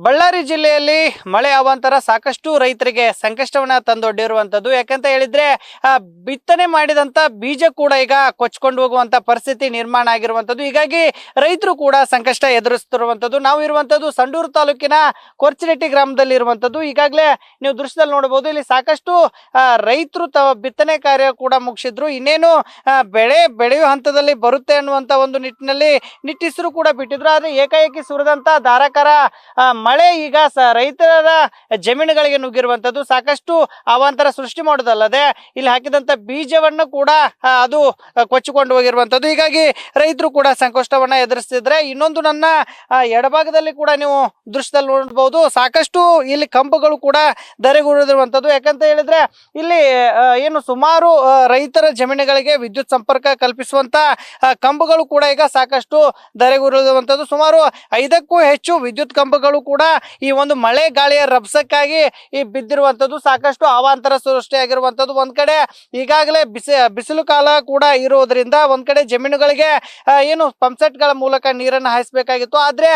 ಬಳ್ಳಾರಿ ಜಿಲ್ಲೆಯಲ್ಲಿ ಮಳೆ ಅವಾಂತರ ಸಾಕಷ್ಟು ರೈತರಿಗೆ ಸಂಕಷ್ಟವನ್ನ ತಂದೊಡ್ಡಿರುವಂತದ್ದು. ಯಾಕಂತ ಹೇಳಿದ್ರೆ ಬಿತ್ತನೆ ಮಾಡಿದಂತ ಬೀಜ ಕೂಡ ಈಗ ಕೊಚ್ಕೊಂಡು ಹೋಗುವಂತ ಪರಿಸ್ಥಿತಿ ನಿರ್ಮಾಣ ಆಗಿರುವಂತದ್ದು. ಹೀಗಾಗಿ ರೈತರು ಕೂಡ ಸಂಕಷ್ಟ ಎದುರಿಸುತ್ತಿರುವಂತದ್ದು. ನಾವು ಇರುವಂತದ್ದು ಸಂಡೂರು ತಾಲೂಕಿನ ಕೊರ್ಚಿರೆಟ್ಟಿ ಗ್ರಾಮದಲ್ಲಿ ಇರುವಂತದ್ದು. ಈಗಾಗಲೇ ನೀವು ದೃಶ್ಯದಲ್ಲಿ ನೋಡಬಹುದು, ಇಲ್ಲಿ ಸಾಕಷ್ಟು ರೈತರು ಬಿತ್ತನೆ ಕಾರ್ಯ ಕೂಡ ಮುಗಿಸಿದ್ರು. ಇನ್ನೇನು ಬೆಳೆ ಬೆಳೆಯುವ ಹಂತದಲ್ಲಿ ಬರುತ್ತೆ ಅನ್ನುವಂತ ಒಂದು ನಿಟ್ಟಿನಲ್ಲಿ ನಿಟ್ಟಿಸರು ಕೂಡ ಬಿಟ್ಟಿದ್ರು. ಆದ್ರೆ ಏಕಾಏಕಿ ಸುರಿದಂತ ಧಾರಾಕಾರ ಮಳೆ ಈಗ ರೈತರ ಜಮೀನುಗಳಿಗೆ ನುಗ್ಗಿರುವಂತದ್ದು. ಸಾಕಷ್ಟು ಅವಾಂತರ ಸೃಷ್ಟಿ ಮಾಡೋದಲ್ಲದೆ ಇಲ್ಲಿ ಹಾಕಿದಂತ ಬೀಜವನ್ನು ಕೂಡ ಅದು ಕೊಚ್ಚಿಕೊಂಡು ಹೋಗಿರುವಂತದ್ದು. ಹೀಗಾಗಿ ರೈತರು ಕೂಡ ಸಂಕಷ್ಟವನ್ನ ಎದುರಿಸ್ತಿದ್ರೆ, ಇನ್ನೊಂದು ನನ್ನ ಎಡಭಾಗದಲ್ಲಿ ಕೂಡ ನೀವು ದೃಶ್ಯದಲ್ಲಿ ನೋಡಬಹುದು, ಸಾಕಷ್ಟು ಇಲ್ಲಿ ಕಂಬಗಳು ಕೂಡ ಧರೆಗುರುದಿರುವಂತದ್ದು. ಯಾಕಂತ ಹೇಳಿದ್ರೆ ಇಲ್ಲಿ ಏನು ಸುಮಾರು ರೈತರ ಜಮೀನುಗಳಿಗೆ ವಿದ್ಯುತ್ ಸಂಪರ್ಕ ಕಲ್ಪಿಸುವಂತ ಕಂಬಗಳು ಕೂಡ ಈಗ ಸಾಕಷ್ಟು ಧರೆಗುರುದಿರುವಂತದ್ದು. ಸುಮಾರು 5ಕ್ಕೂ ಹೆಚ್ಚು ವಿದ್ಯುತ್ ಕಂಬಗಳು ಕೂಡ ಈ ಒಂದು ಮಳೆ ಗಾಳಿಯ ರಭಸಕ್ಕಾಗಿ ಈ ಬಿದ್ದಿರುವಂತದ್ದು. ಸಾಕಷ್ಟು ಅವಾಂತರ ಸೃಷ್ಟಿಯಾಗಿರುವಂತದ್ದು. ಒಂದ್ ಕಡೆ ಈಗಾಗಲೇ ಬಿಸಿಲು ಕಾಲ ಕೂಡ ಇರುವುದರಿಂದ ಒಂದ್ ಕಡೆ ಜಮೀನುಗಳಿಗೆ ಏನು ಪಂಪ್ಸೆಟ್ ಗಳ ಮೂಲಕ ನೀರನ್ನು ಹಾಯಿಸಬೇಕಾಗಿತ್ತು. ಆದ್ರೆ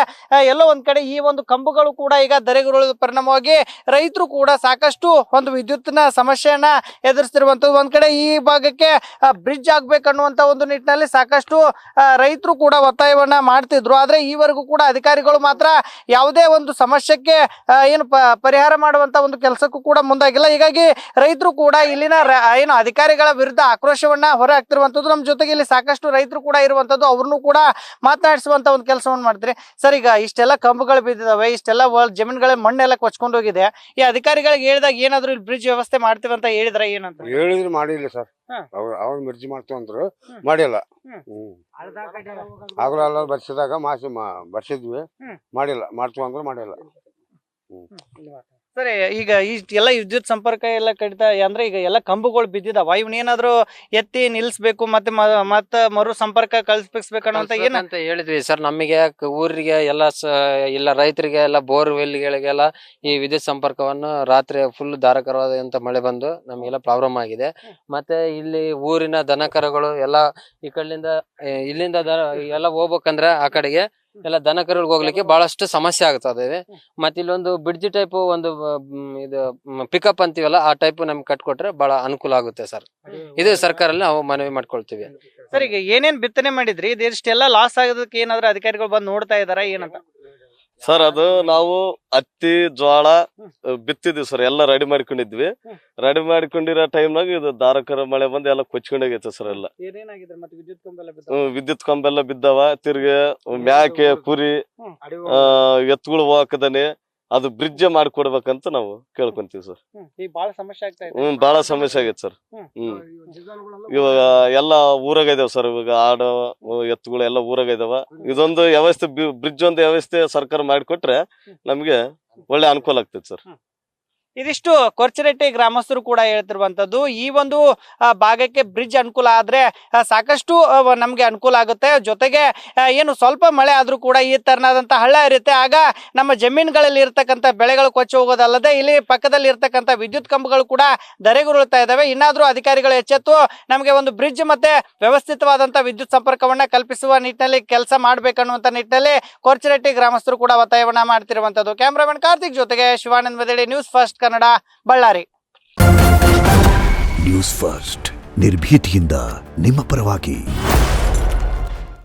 ಎಲ್ಲೋ ಒಂದ್ ಕಡೆ ಈ ಒಂದು ಕಂಬಗಳು ಕೂಡ ಈಗ ಧರೆಗುರುಳಿದ ಪರಿಣಾಮವಾಗಿ ರೈತರು ಕೂಡ ಸಾಕಷ್ಟು ಒಂದು ವಿದ್ಯುತ್ನ ಸಮಸ್ಯೆಯನ್ನ ಎದುರಿಸ್ತಿರುವಂತದ್ದು. ಒಂದ್ ಕಡೆ ಈ ಭಾಗಕ್ಕೆ ಬ್ರಿಡ್ಜ್ ಆಗ್ಬೇಕನ್ನುವಂತ ಒಂದು ನಿಟ್ಟಿನಲ್ಲಿ ಸಾಕಷ್ಟು ರೈತರು ಕೂಡ ಒತ್ತಾಯವನ್ನ ಮಾಡ್ತಿದ್ರು. ಆದ್ರೆ ಈವರೆಗೂ ಕೂಡ ಅಧಿಕಾರಿಗಳು ಮಾತ್ರ ಯಾವುದೇ ಒಂದು ಸಮಸ್ಯೆಗೆ ಏನು ಪರಿಹಾರ ಮಾಡುವಂತ ಒಂದು ಕೆಲಸಕ್ಕೂ ಕೂಡ ಮುಂದಾಗಿಲ್ಲ. ಹೀಗಾಗಿ ರೈತರು ಕೂಡ ಇಲ್ಲಿನ ಏನು ಅಧಿಕಾರಿಗಳ ವಿರುದ್ಧ ಆಕ್ರೋಶವನ್ನ ಹೊರ ಹಾಕ್ತಿರುವಂತದ್ದು. ನಮ್ಮ ಜೊತೆಗೆ ಇಲ್ಲಿ ಸಾಕಷ್ಟು ರೈತರು ಕೂಡ ಇರುವಂತದ್ದು. ಅವ್ರನ್ನು ಕೂಡ ಮಾತನಾಡಿಸುವಂತ ಒಂದು ಕೆಲಸವನ್ನು ಮಾಡ್ತಾರೆ. ಸರ್, ಈಗ ಇಷ್ಟೆಲ್ಲ ಕಂಬಗಳು ಬಿದ್ದಿದಾವೆ, ಇಷ್ಟೆಲ್ಲ ಜಮೀನುಗಳ ಮಣ್ಣೆಲ್ಲ ಕೊಚ್ಕೊಂಡು ಹೋಗಿದೆ. ಈ ಅಧಿಕಾರಿಗಳಿಗೆ ಹೇಳಿದಾಗ ಏನಾದ್ರು ಇಲ್ಲಿ ಬ್ರಿಡ್ಜ್ ವ್ಯವಸ್ಥೆ ಮಾಡ್ತೀವಿ ಅಂತ ಹೇಳಿದ್ರೆ ಏನಂತ ಹೇಳಿದ್ರು ಮಾಡಿಲ್ಲ ಸರ್. ಅವ್ರು ಮಿರ್ಜಿ ಮಾಡ್ತೀವಿ ಅಂದ್ರು ಮಾಡಿಲ್ಲ. ಆಗಲೂ ಎಲ್ಲ ಬರ್ಸಿದಾಗ ಬರ್ಸಿದ್ವಿ, ಮಾಡಿಲ್ಲ. ಮಾಡ್ತೀವಿ ಅಂದ್ರು ಮಾಡಿಲ್ಲ. ಸರಿ, ಈಗ ಎಲ್ಲ ವಿದ್ಯುತ್ ಸಂಪರ್ಕ ಎಲ್ಲ ಕಡಿತ ಅಂದ್ರೆ ಈಗ ಎಲ್ಲ ಕಂಬಗಳು ಬಿದ್ದಿದಾವ, ಇವನ್ನೇನಾದ್ರು ಎತ್ತಿ ನಿಲ್ಸ್ಬೇಕು ಮತ್ತೆ ಮರು ಸಂಪರ್ಕ ಕಲ್ಪಿಸ್ಬೇಕನ್ನೋ ಏನಂತ ಹೇಳಿದ್ವಿ ಸರ್. ನಮಗೆ ಊರಿಗೆ ಇಲ್ಲ ರೈತರಿಗೆ ಎಲ್ಲ ಬೋರ್ವೆಲ್ಗಳಿಗೆಲ್ಲ ಈ ವಿದ್ಯುತ್ ಸಂಪರ್ಕವನ್ನು ರಾತ್ರಿ ಫುಲ್ ಧಾರಾಕಾರವಾದಂತ ಮಳೆ ಬಂದು ನಮಗೆಲ್ಲ ಪ್ರಾಬ್ಲಮ್ ಆಗಿದೆ. ಮತ್ತೆ ಇಲ್ಲಿ ಊರಿನ ದನಕರುಗಳು ಎಲ್ಲ ಇಲ್ಲಿಂದ ಎಲ್ಲ ಹೋಗ್ಬೇಕಂದ್ರೆ ಆ ಕಡೆಗೆ ಎಲ್ಲ ದನಕರುಗಳಿಗೆ ಹೋಗ್ಲಿಕ್ಕೆ ಬಹಳಷ್ಟು ಸಮಸ್ಯೆ ಆಗ್ತದೆ. ಮತ್ತೆ ಇಲ್ಲೊಂದು ಬ್ರಿಡ್ಜ್ ಟೈಪ್ ಒಂದು ಇದು ಪಿಕಪ್ ಅಂತೀವಲ್ಲ, ಆ ಟೈಪ್ ನಮ್ಗೆ ಕಟ್ಕೊಟ್ರೆ ಬಹಳ ಅನುಕೂಲ ಆಗುತ್ತೆ ಸರ್. ಇದು ಸರ್ಕಾರಲ್ಲಿ ನಾವು ಮನವಿ ಮಾಡ್ಕೊಳ್ತೀವಿ. ಸರ್, ಈಗ ಏನೇನ್ ಬಿತ್ತನೆ ಮಾಡಿದ್ರಿ, ಇದಿಷ್ಟೆಲ್ಲ ಲಾಸ್ ಆಗೋದಕ್ಕೆ ಏನಾದ್ರು ಅಧಿಕಾರಿಗಳು ಬಂದು ನೋಡ್ತಾ ಇದಾರ ಏನಂತ? ಸರ್, ಅದು ನಾವು ಹತ್ತಿ ಜೋಳ ಬಿತ್ತಿದ್ವಿ ಸರ್. ಎಲ್ಲ ರೆಡಿ ಮಾಡ್ಕೊಂಡಿದ್ವಿ. ರೆಡಿ ಮಾಡ್ಕೊಂಡಿರೋ ಟೈಮ್ನಾಗ ಇದು ಧಾರಾಕಾರ ಮಳೆ ಬಂದು ಎಲ್ಲ ಕೊಚ್ಕೊಂಡೋಗೈತೆ ಸರ್. ಎಲ್ಲ ವಿದ್ಯುತ್ ಕಂಬ ಎಲ್ಲ ಬಿದ್ದಾವ. ತಿರ್ಗಿ ಮ್ಯಾಕೆ ಕುರಿ ಎತ್ತುಗಳು ಹೋಗಕದಾನೆ. ಅದು ಬ್ರಿಡ್ಜ್ ಮಾಡ್ಕೊಡ್ಬೇಕಂತ ನಾವು ಕೇಳ್ಕೊಂತೀವಿ ಸರ್. ಬಹಳ ಸಮಸ್ಯೆ ಆಗೈತೆ ಸರ್. ಇವಾಗ ಎಲ್ಲ ಊರಾಗ ಇದಾವ ಸರ್. ಇವಾಗ ಆಡು ಎತ್ತುಗಳು ಎಲ್ಲ ಊರಾಗ ಇದಾವ. ಇದೊಂದು ವ್ಯವಸ್ಥೆ, ಬ್ರಿಡ್ಜ್ ಒಂದು ವ್ಯವಸ್ಥೆ ಸರ್ಕಾರ ಮಾಡಿಕೊಟ್ರೆ ನಮ್ಗೆ ಒಳ್ಳೆ ಅನುಕೂಲ ಆಗ್ತೈತೆ ಸರ್. ಇದಿಷ್ಟು ಕೊರ್ಚಿರೆಟ್ಟಿ ಗ್ರಾಮಸ್ಥರು ಕೂಡ ಹೇಳ್ತಿರುವಂತದ್ದು. ಈ ಒಂದು ಭಾಗಕ್ಕೆ ಬ್ರಿಡ್ಜ್ ಅನುಕೂಲ ಆದ್ರೆ ಸಾಕಷ್ಟು ನಮ್ಗೆ ಅನುಕೂಲ ಆಗುತ್ತೆ. ಜೊತೆಗೆ ಏನು ಸ್ವಲ್ಪ ಮಳೆ ಆದ್ರೂ ಕೂಡ ಈ ತರನಾದಂತ ಹಳ್ಳ ಇರುತ್ತೆ. ಆಗ ನಮ್ಮ ಜಮೀನುಗಳಲ್ಲಿ ಇರ್ತಕ್ಕಂಥ ಬೆಳೆಗಳು ಕೊಚ್ಚಿ ಹೋಗೋದಲ್ಲದೆ ಇಲ್ಲಿ ಪಕ್ಕದಲ್ಲಿ ಇರ್ತಕ್ಕಂಥ ವಿದ್ಯುತ್ ಕಂಬಗಳು ಕೂಡ ಧರೆಗುರುಳ್ತಾ ಇದಾವೆ. ಇನ್ನಾದ್ರೂ ಅಧಿಕಾರಿಗಳು ಎಚ್ಚೆತ್ತು ನಮಗೆ ಒಂದು ಬ್ರಿಡ್ಜ್ ಮತ್ತೆ ವ್ಯವಸ್ಥಿತವಾದಂತ ವಿದ್ಯುತ್ ಸಂಪರ್ಕವನ್ನ ಕಲ್ಪಿಸುವ ನಿಟ್ಟಿನಲ್ಲಿ ಕೆಲಸ ಮಾಡ್ಬೇಕನ್ನುವಂತ ನಿಟ್ಟಿನಲ್ಲಿ ಕೊರ್ಚಿರೆಟ್ಟಿ ಗ್ರಾಮಸ್ಥರು ಕೂಡ ಒತ್ತಾಯವನ್ನ ಮಾಡ್ತಿರುವಂತದ್ದು. ಕ್ಯಾಮ್ರಾಮನ್ ಕಾರ್ತಿಕ್ ಜೊತೆಗೆ Shivanand Medadi, news first Kannada, Ballari. News first, ನಿರ್ಭೀತಿಯಿಂದ ನಿಮ್ಮ ಪರವಾಗಿ.